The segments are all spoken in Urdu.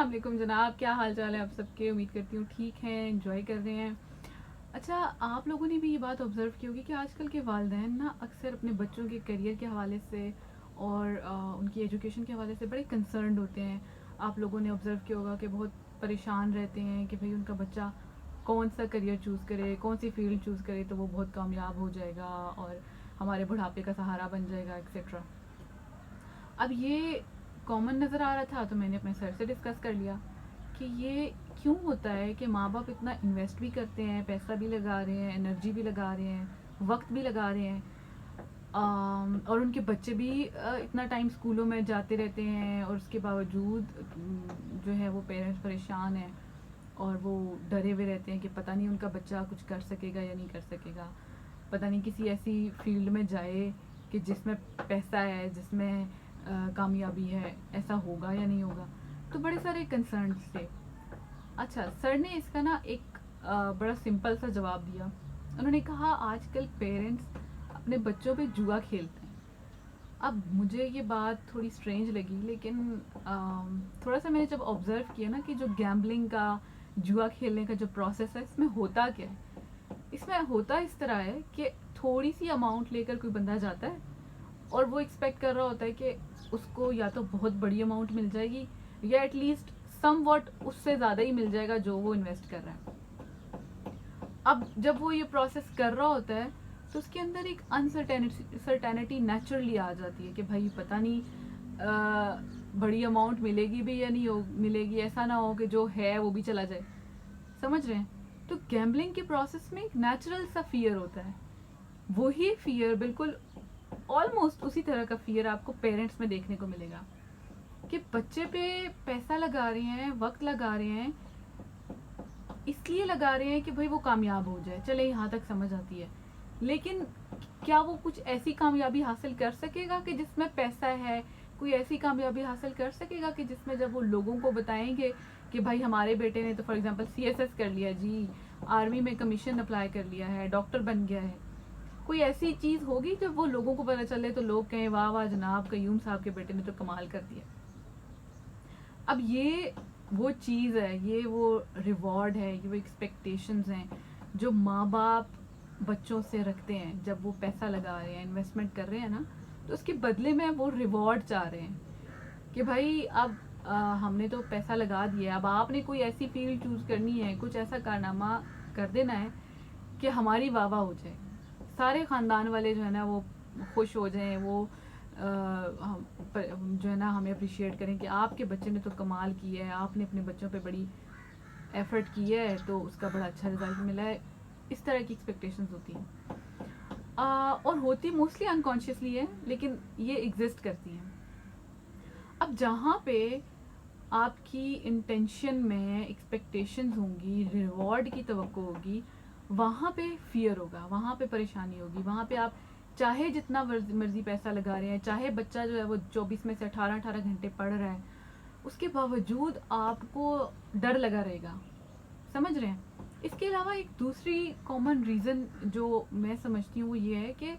السلام علیکم جناب، کیا حال چال ہے آپ سب کے؟ امید کرتی ہوں ٹھیک ہیں، انجوائے کر رہے ہیں. اچھا، آپ لوگوں نے بھی یہ بات آبزرو کی ہوگی کہ آج کل کے والدین نا اکثر اپنے بچوں کے کیریئر کے حوالے سے اور ان کی ایجوکیشن کے حوالے سے بڑے کنسرنڈ ہوتے ہیں. آپ لوگوں نے آبزرو کیا ہوگا کہ بہت پریشان رہتے ہیں کہ بھئی ان کا بچہ کون سا کریئر چوز کرے، کون سی فیلڈ چوز کرے تو وہ بہت کامیاب ہو جائے گا اور ہمارے بڑھاپے کا سہارا بن جائے گا ایکسیٹرا. اب یہ کامن نظر آ رہا تھا تو میں نے اپنے سر سے ڈسکس کر لیا کہ یہ کیوں ہوتا ہے کہ ماں باپ اتنا انویسٹ بھی کرتے ہیں، پیسہ بھی لگا رہے ہیں، انرجی بھی لگا رہے ہیں، وقت بھی لگا رہے ہیں، اور ان کے بچے بھی اتنا ٹائم اسکولوں میں جاتے رہتے ہیں اور اس کے باوجود جو ہے وہ پیرنٹس پریشان ہیں اور وہ ڈرے ہوئے رہتے ہیں کہ پتہ نہیں ان کا بچہ کچھ کر سکے گا یا نہیں کر سکے گا، پتہ نہیں کسی ایسی فیلڈ میں جائے کہ جس میں پیسہ ہے، جس میں کامیابی ہے، ایسا ہوگا یا نہیں ہوگا. تو بڑے سارے کنسرنس تھے. اچھا، سر نے اس کا نا ایک بڑا سمپل سا جواب دیا. انہوں نے کہا آج کل پیرنٹس اپنے بچوں پہ جوا کھیلتے ہیں. اب مجھے یہ بات تھوڑی اسٹرینج لگی، لیکن تھوڑا سا میں نے جب آبزرو کیا نا کہ جو گیمبلنگ کا، جوا کھیلنے کا جو پروسیس ہے، اس میں ہوتا کیا ہے. اس میں ہوتا اس طرح ہے کہ تھوڑی سی اماؤنٹ لے کر کوئی بندہ جاتا ہے اور وہ ایکسپیکٹ کر رہا ہوتا ہے کہ اس کو یا تو بہت بڑی اماؤنٹ مل جائے گی یا ایٹ لیسٹ سم واٹ اس سے زیادہ ہی مل جائے گا جو وہ انویسٹ کر رہا ہے. اب جب وہ یہ پروسیس کر رہا ہوتا ہے تو اس کے اندر ایک انسرٹینٹی نیچرلی آ جاتی ہے کہ بھائی پتہ نہیں بڑی اماؤنٹ ملے گی بھی یا نہیں ملے گی، ایسا نہ ہو کہ جو ہے وہ بھی چلا جائے. سمجھ رہے ہیں؟ تو گیمبلنگ کے پروسیس میں ایک نیچرل سا فیئر ہوتا ہے. وہی فیئر بالکل آلموسٹ اسی طرح کا فیئر آپ کو پیرنٹس میں دیکھنے کو ملے گا کہ بچے پہ پیسہ لگا رہے ہیں، وقت لگا رہے ہیں، اس لیے لگا رہے ہیں کہ بھئی وہ کامیاب ہو جائے. چلے یہاں تک سمجھ آتی ہے، لیکن کیا وہ کچھ ایسی کامیابی حاصل کر سکے گا کہ جس میں پیسہ ہے؟ کوئی ایسی کامیابی حاصل کر سکے گا کہ جس میں جب وہ لوگوں کو بتائیں گے کہ بھائی ہمارے بیٹے نے تو فار ایگزامپل CSS کر لیا جی، آرمی میں کمیشن اپلائی کر لیا ہے، ڈاکٹر بن گیا ہے، کوئی ایسی چیز ہوگی جب وہ لوگوں کو پتہ چلے تو لوگ کہیں واہ واہ جناب قیوم صاحب کے بیٹے نے تو کمال کر دیا. اب یہ وہ چیز ہے، یہ وہ ریوارڈ ہے، یہ وہ ایکسپیکٹیشنز ہیں جو ماں باپ بچوں سے رکھتے ہیں. جب وہ پیسہ لگا رہے ہیں، انویسٹمنٹ کر رہے ہیں نا، تو اس کے بدلے میں وہ ریوارڈ چاہ رہے ہیں کہ بھائی اب ہم نے تو پیسہ لگا دیا، اب آپ نے کوئی ایسی فیلڈ چوز کرنی ہے، کچھ ایسا کارنامہ کر دینا ہے کہ ہماری واہ واہ ہو جائے، سارے خاندان والے جو ہے نا وہ خوش ہو جائیں، وہ جو ہے نا ہمیں اپریشیٹ کریں کہ آپ کے بچے نے تو کمال کیا ہے، آپ نے اپنے بچوں پہ بڑی ایفرٹ کی ہے تو اس کا بڑا اچھا رزلٹ ملا ہے. اس طرح کی ایکسپیکٹیشنز ہوتی ہیں اور ہوتی موسٹلی انکانشیسلی ہے، لیکن یہ ایگزسٹ کرتی ہیں. اب جہاں پہ آپ کی انٹینشن میں ایکسپیکٹیشنز ہوں گی، ریوارڈ کی توقع ہوگی، وہاں پہ فیئر ہوگا، وہاں پہ پریشانی ہوگی. وہاں پہ آپ چاہے جتنا مرضی پیسہ لگا رہے ہیں، چاہے بچہ جو ہے وہ 24 میں سے 18 گھنٹے پڑھ رہا ہے، اس کے باوجود آپ کو ڈر لگا رہے گا. سمجھ رہے ہیں؟ اس کے علاوہ ایک دوسری کامن ریزن جو میں سمجھتی ہوں وہ یہ ہے کہ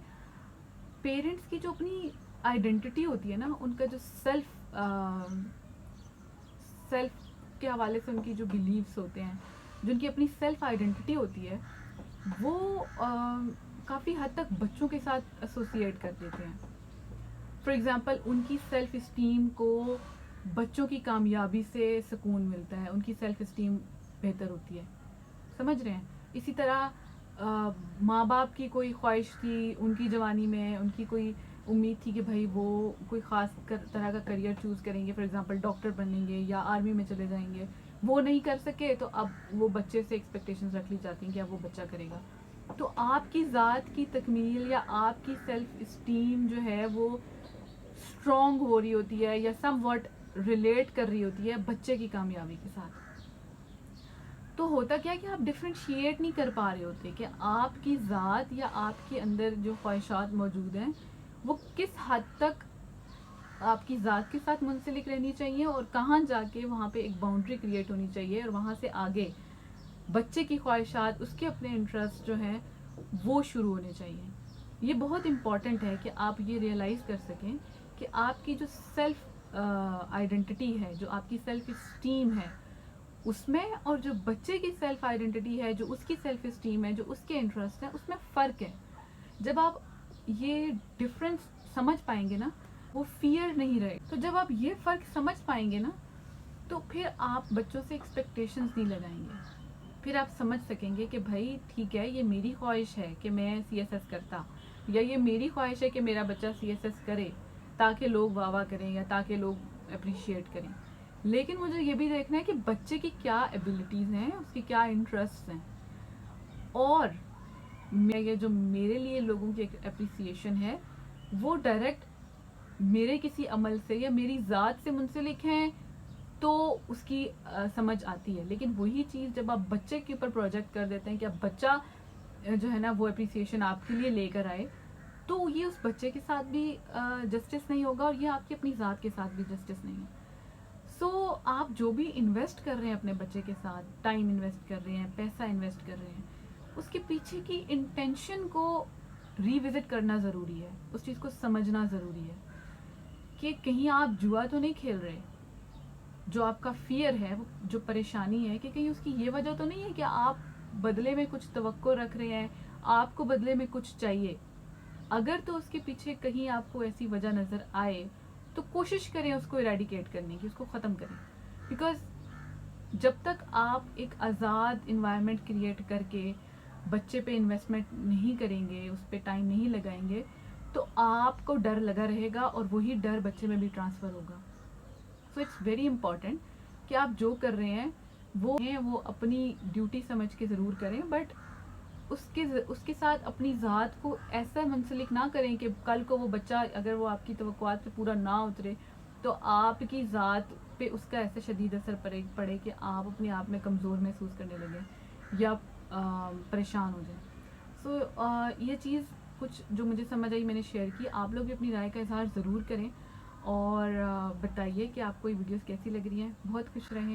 پیرنٹس کی جو اپنی آئیڈینٹی ہوتی ہے نا، ان کا جو سیلف کے حوالے سے ان کی جو بلیفس ہوتے ہیں، جو ان کی اپنی سیلف آئیڈینٹی ہوتی ہے، وہ کافی حد تک بچوں کے ساتھ ایسوسیٹ کر دیتے ہیں. فار ایگزامپل ان کی سیلف اسٹیم کو بچوں کی کامیابی سے سکون ملتا ہے، ان کی سیلف اسٹیم بہتر ہوتی ہے. سمجھ رہے ہیں؟ اسی طرح ماں باپ کی کوئی خواہش تھی ان کی جوانی میں، ان کی کوئی امید تھی کہ بھائی وہ کوئی خاص طرح کا کریئر چوز کریں گے، فار ایگزامپل ڈاکٹر بنیں گے یا آرمی میں چلے جائیں گے، وہ نہیں کر سکے تو اب وہ بچے سے ایکسپیکٹیشنز رکھ لی جاتی ہیں کہ اب وہ بچہ کرے گا. تو آپ کی ذات کی تکمیل یا آپ کی سیلف اسٹیم جو ہے وہ اسٹرانگ ہو رہی ہوتی ہے یا سم واٹ ریلیٹ کر رہی ہوتی ہے بچے کی کامیابی کے ساتھ. تو ہوتا کیا کہ آپ ڈفرینشیٹ نہیں کر پا رہے ہوتے کہ آپ کی ذات یا آپ کے اندر جو خواہشات موجود ہیں وہ کس حد تک آپ کی ذات کے ساتھ منسلک رہنی چاہیے اور کہاں جا کے وہاں پہ ایک باؤنڈری کریٹ ہونی چاہیے، اور وہاں سے آگے بچے کی خواہشات، اس کے اپنے انٹرسٹ جو ہیں وہ شروع ہونے چاہیے. یہ بہت امپورٹنٹ ہے کہ آپ یہ ریئلائز کر سکیں کہ آپ کی جو سیلف آئیڈینٹی ہے، جو آپ کی سیلف اسٹیم ہے اس میں، اور جو بچے کی سیلف آئیڈینٹی ہے، جو اس کی سیلف اسٹیم ہے، جو اس کے انٹرسٹ ہے، اس میں فرق ہے. جب آپ یہ ڈفرینس سمجھ پائیں گے نا، وہ فیئر نہیں رہے. تو جب آپ یہ فرق سمجھ پائیں گے نا، تو پھر آپ بچوں سے ایکسپیکٹیشنز نہیں لگائیں گے. پھر آپ سمجھ سکیں گے کہ بھائی ٹھیک ہے، یہ میری خواہش ہے کہ میں سی ایس ایس کرتا، یا یہ میری خواہش ہے کہ میرا بچہ سی ایس ایس کرے تاکہ لوگ واہ واہ کریں یا تاکہ لوگ اپریشیٹ کریں. لیکن مجھے یہ بھی دیکھنا ہے کہ بچے کی کیا ایبلٹیز ہیں، اس کی کیا انٹرسٹ ہیں، اور میں یہ جو میرے لیے لوگوں کی اپریسیشن ہے وہ ڈائریکٹ میرے کسی عمل سے یا میری ذات سے منسلک ہیں تو اس کی سمجھ آتی ہے. لیکن وہی چیز جب آپ بچے کے اوپر پروجیکٹ کر دیتے ہیں کہ اب بچہ جو ہے نا وہ اپریسیشن آپ کے لیے لے کر آئے، تو یہ اس بچے کے ساتھ بھی جسٹس نہیں ہوگا، اور یہ آپ کی اپنی ذات کے ساتھ بھی جسٹس نہیں ہے. سو آپ جو بھی انویسٹ کر رہے ہیں اپنے بچے کے ساتھ، ٹائم انویسٹ کر رہے ہیں، پیسہ انویسٹ کر رہے ہیں، اس کے پیچھے کی انٹینشن کو ری وزٹ کرنا ضروری ہے، اس چیز کو سمجھنا ضروری ہے کہ کہیں آپ جوا تو نہیں کھیل رہے. جو آپ کا فیئر ہے، جو پریشانی ہے، کہ کہیں اس کی یہ وجہ تو نہیں ہے کہ آپ بدلے میں کچھ توقع رکھ رہے ہیں، آپ کو بدلے میں کچھ چاہیے. اگر تو اس کے پیچھے کہیں آپ کو ایسی وجہ نظر آئے تو کوشش کریں اس کو ایریڈیکیٹ کرنے کی، اس کو ختم کریں. بیکاز جب تک آپ ایک آزاد انوائرمنٹ کریٹ کر کے بچے پہ انویسٹمنٹ نہیں کریں گے، اس پہ ٹائم نہیں لگائیں گے، تو آپ کو ڈر لگا رہے گا اور وہی ڈر بچے میں بھی ٹرانسفر ہوگا. سو اٹس ویری امپورٹنٹ کہ آپ جو کر رہے ہیں وہ اپنی ڈیوٹی سمجھ کے ضرور کریں، بٹ اس کے ساتھ اپنی ذات کو ایسا منسلک نہ کریں کہ کل کو وہ بچہ اگر وہ آپ کی توقعات پہ پورا نہ اترے تو آپ کی ذات پہ اس کا ایسا شدید اثر پڑے کہ آپ اپنے آپ میں کمزور محسوس کرنے لگیں یا پریشان ہو جائیں. سو یہ چیز کچھ جو مجھے سمجھ آئی میں نے شیئر کی. آپ لوگ بھی اپنی رائے کا اظہار ضرور کریں اور بتائیے کہ آپ کو یہ ویڈیوز کیسی لگ رہی ہیں. بہت خوش رہیں.